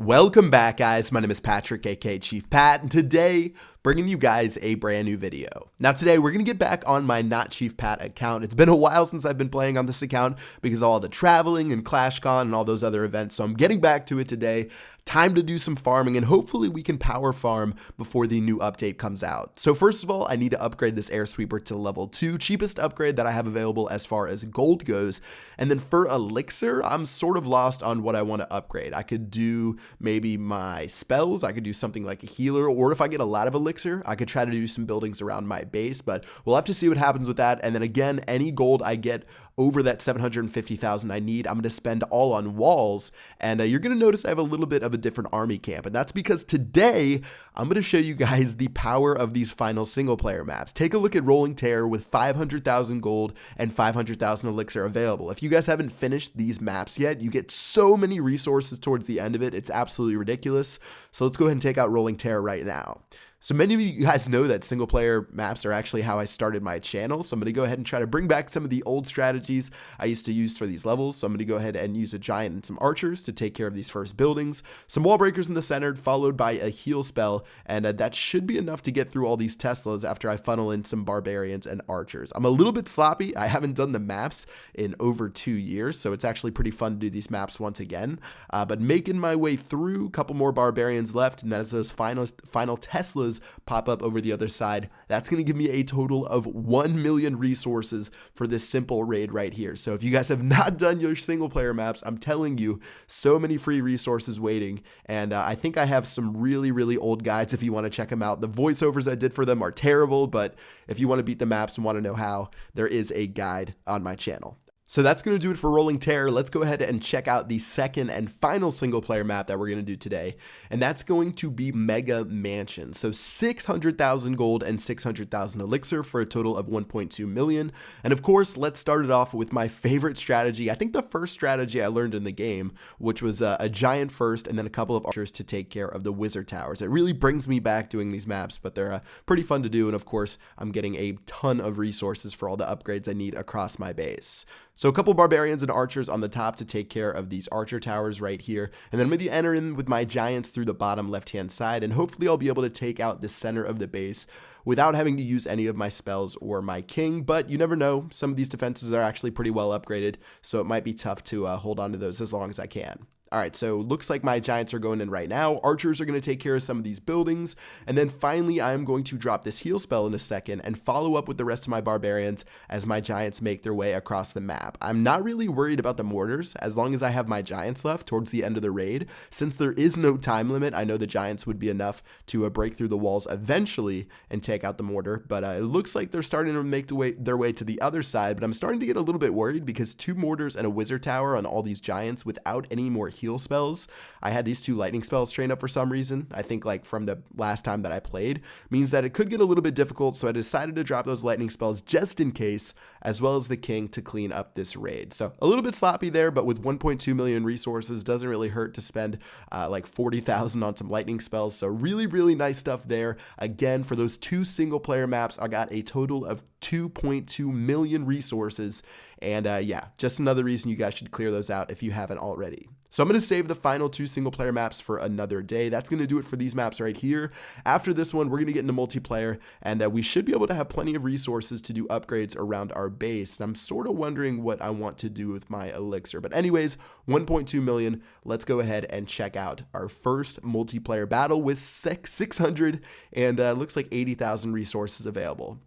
Welcome back, guys. My name is Patrick, aka Chief Pat, and today bringing you guys a brand new video. Now today we're gonna get back on my Not Chief Pat account. It's been a while since I've been playing on this account because of all the traveling and ClashCon and all those other events, so I'm getting back to it today. Time to do some farming, and hopefully we can power farm before the new update comes out. So first of all, I need to upgrade this air sweeper to level 2, cheapest upgrade that I have available as far as gold goes. And then for elixir, I'm sort of lost on what I want to upgrade. I could do maybe my spells, I could do something like a healer, or if I get a lot of elixir, I could try to do some buildings around my base, but we'll have to see what happens with that. And then again, any gold I get over that 750,000 I need, I'm going to spend all on walls. And you're going to notice I have a little bit of a different army camp, and that's because today I'm going to show you guys the power of these final single player maps. Take a look at Rolling Terror with 500,000 gold and 500,000 elixir available. If you guys haven't finished these maps yet, you get so many resources towards the end of it. It's absolutely ridiculous. So let's go ahead and take out Rolling Terror right now. So many of you guys know that single player maps are actually how I started my channel. So I'm going to go ahead and try to bring back some of the old strategies I used to use for these levels. So I'm going to go ahead and use a giant and some archers to take care of these first buildings. Some wall breakers in the center, followed by a heal spell. And that should be enough to get through all these Teslas after I funnel in some barbarians and archers. I'm a little bit sloppy. I haven't done the maps in over 2 years. So it's actually pretty fun to do these maps once again. But making my way through, a couple more barbarians left. And as those final Teslas pop up over the other side, that's going to give me a total of 1 million resources for this simple raid right here. So if you guys have not done your single player maps, I'm telling you, so many free resources waiting. And I think I have some really old guides if you want to check them out. The voiceovers I did for them are terrible, but if you want to beat the maps and want to know how, there is a guide on my channel. So that's going to do it for Rolling Terror. Let's go ahead and check out the second and final single player map that we're going to do today. And that's going to be Mega Mansion. So 600,000 gold and 600,000 elixir for a total of 1.2 million. And of course, let's start it off with my favorite strategy. I think the first strategy I learned in the game, which was a giant first and then a couple of archers to take care of the wizard towers. It really brings me back doing these maps, but they're pretty fun to do. And of course, I'm getting a ton of resources for all the upgrades I need across my base. So a couple barbarians and archers on the top to take care of these archer towers right here. And then I'm going to enter in with my giants through the bottom left-hand side. And hopefully I'll be able to take out the center of the base without having to use any of my spells or my king. But you never know. Some of these defenses are actually pretty well upgraded. So it might be tough to hold on to those as long as I can. All right, so looks like my giants are going in right now. Archers are going to take care of some of these buildings. And then finally, I'm going to drop this heal spell in a second and follow up with the rest of my barbarians as my giants make their way across the map. I'm not really worried about the mortars as long as I have my giants left towards the end of the raid. Since there is no time limit, I know the giants would be enough to break through the walls eventually and take out the mortar. But it looks like they're starting to make their way to the other side. But I'm starting to get a little bit worried because 2 mortars and a wizard tower on all these giants without any more heal spells. I had these 2 lightning spells trained up for some reason. I think like from the last time that I played, means that it could get a little bit difficult. So I decided to drop those lightning spells just in case, as well as the king to clean up this raid. So a little bit sloppy there, but with 1.2 million resources, doesn't really hurt to spend like 40,000 on some lightning spells. So really nice stuff there. Again, for those 2 single player maps, I got a total of 2.2 million resources. And yeah, just another reason you guys should clear those out if you haven't already. So I'm going to save the final 2 single player maps for another day. That's going to do it for these maps right here. After this one, we're going to get into multiplayer, and we should be able to have plenty of resources to do upgrades around our base. And I'm sort of wondering what I want to do with my elixir. But anyways, 1.2 million. Let's go ahead and check out our first multiplayer battle with 600 and looks like 80,000 resources available.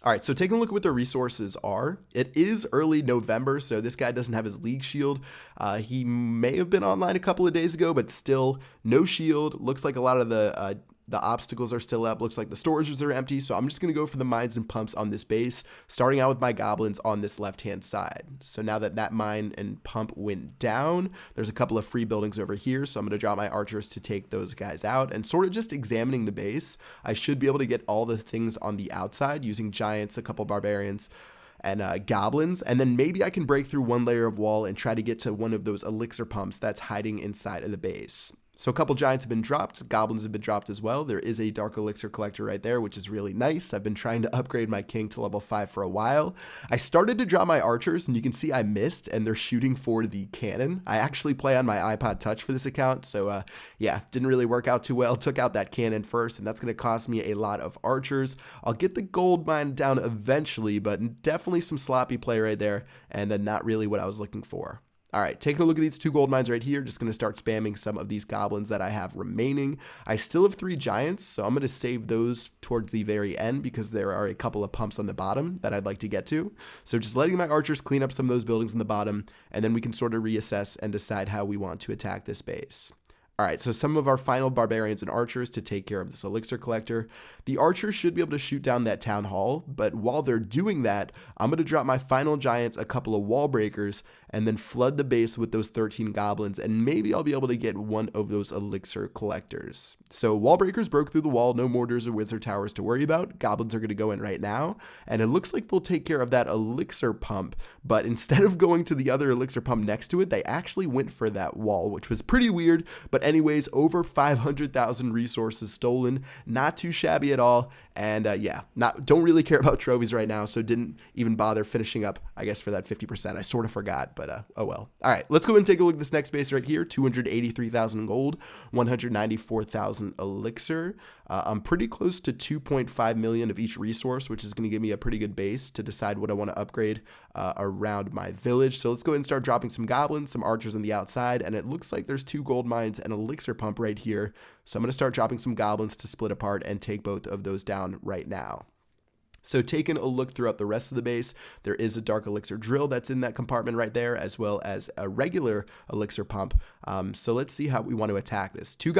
All right, so taking a look at what the resources are. It is early November, so this guy doesn't have his league shield. He may have been online a couple of days ago, but still no shield. Looks like a lot of the obstacles are still up. Looks like the storages are empty. So I'm just going to go for the mines and pumps on this base, starting out with my goblins on this left-hand side. So now that that mine and pump went down, there's a couple of free buildings over here. So I'm going to drop my archers to take those guys out and sort of just examining the base. I should be able to get all the things on the outside using giants, a couple barbarians, and goblins, and then maybe I can break through 1 layer of wall and try to get to one of those elixir pumps that's hiding inside of the base. So a couple giants have been dropped, goblins have been dropped as well. There is a dark elixir collector right there, which is really nice. I've been trying to upgrade my king to level 5 for a while. I started to drop my archers, and you can see I missed, and they're shooting for the cannon. I actually play on my iPod Touch for this account, so yeah, didn't really work out too well. Took out that cannon first, and that's going to cost me a lot of archers. I'll get the gold mine down eventually, but definitely some sloppy play right there, and not really what I was looking for. All right, taking a look at these 2 gold mines right here, just going to start spamming some of these goblins that I have remaining. I still have 3 giants, so I'm going to save those towards the very end because there are a couple of pumps on the bottom that I'd like to get to. So just letting my archers clean up some of those buildings in the bottom, and then we can sort of reassess and decide how we want to attack this base. All right, so some of our final barbarians and archers to take care of this elixir collector. The archers should be able to shoot down that town hall, but while they're doing that, I'm going to drop my final giants a couple of wall breakers and then flood the base with those 13 goblins, and maybe I'll be able to get one of those elixir collectors. So wall breakers broke through the wall, no mortars or wizard towers to worry about. Goblins are going to go in right now, and it looks like they'll take care of that elixir pump, but instead of going to the other elixir pump next to it, they actually went for that wall, which was pretty weird, but anyways, over 500,000 resources stolen, not too shabby at all, and yeah, don't really care about trophies right now, so didn't even bother finishing up, I guess, for that 50%. I sort of forgot, but oh well. All right, let's go and take a look at this next base right here. 283,000 gold, 194,000 elixir. I'm pretty close to 2.5 million of each resource, which is going to give me a pretty good base to decide what I want to upgrade around my village. So let's go ahead and start dropping some goblins, some archers on the outside, and it looks like there's 2 gold mines and an elixir pump right here. So I'm going to start dropping some goblins to split apart and take both of those down right now. So taking a look throughout the rest of the base, there is a dark elixir drill that's in that compartment right there, as well as a regular elixir pump. So let's see how we want to attack this. 2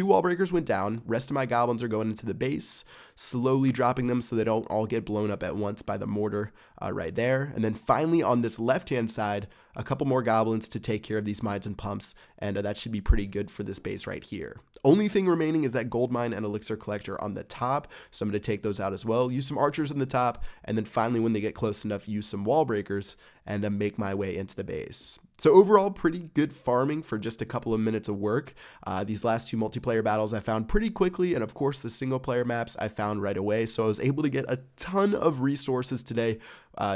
wall breakers went down. Rest of my goblins are going into the base, slowly dropping them so they don't all get blown up at once by the mortar right there. And then finally on this left-hand side, a couple more goblins to take care of these mines and pumps, and that should be pretty good for this base right here. Only thing remaining is that gold mine and elixir collector on the top, so I'm going to take those out as well. Use some archers in the top, and then finally when they get close enough, use some wall breakers and make my way into the base. So overall, pretty good farming for just a couple of minutes of work. These last 2 multiplayer battles I found pretty quickly, and of course the single player maps I found right away. So I was able to get a ton of resources today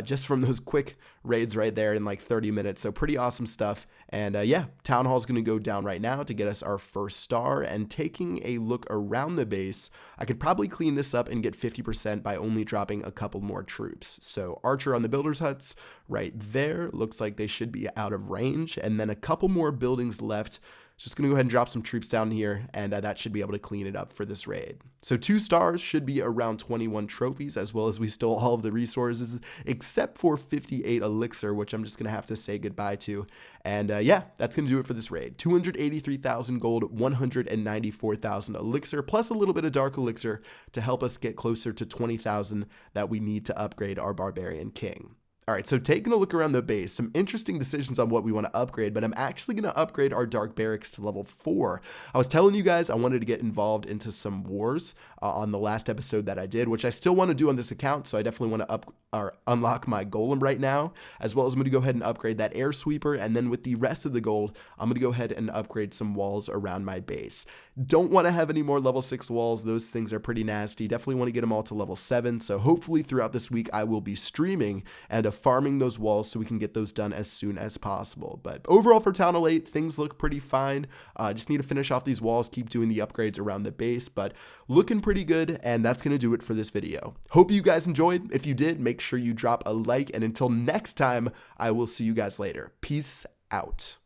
just from those quick raids right there in like 30 minutes. So pretty awesome stuff. And yeah, Town Hall is going to go down right now to get us our first star. And taking a look around the base, I could probably clean this up and get 50% by only dropping a couple more troops. So Archer on the builders huts right there, looks like they should be out of range, and then a couple more buildings left. Just going to go ahead and drop some troops down here, and that should be able to clean it up for this raid. So 2 stars should be around 21 trophies, as well as we stole all of the resources, except for 58 elixir, which I'm just going to have to say goodbye to. And yeah, that's going to do it for this raid. 283,000 gold, 194,000 elixir, plus a little bit of dark elixir to help us get closer to 20,000 that we need to upgrade our barbarian king. All right, so taking a look around the base, some interesting decisions on what we want to upgrade, but I'm actually going to upgrade our Dark Barracks to level 4. I was telling you guys I wanted to get involved into some wars on the last episode that I did, which I still want to do on this account, so I definitely want to unlock my golem right now, as well as I'm going to go ahead and upgrade that air sweeper, and then with the rest of the gold, I'm going to go ahead and upgrade some walls around my base. Don't want to have any more level 6 walls. Those things are pretty nasty. Definitely want to get them all to level 7, so hopefully throughout this week I will be streaming and farming those walls so we can get those done as soon as possible. But overall for Town Hall 8, things look pretty fine. Just need to finish off these walls, keep doing the upgrades around the base, but looking pretty good, and that's going to do it for this video. Hope you guys enjoyed. If you did, make sure you drop a like, and until next time, I will see you guys later. Peace out.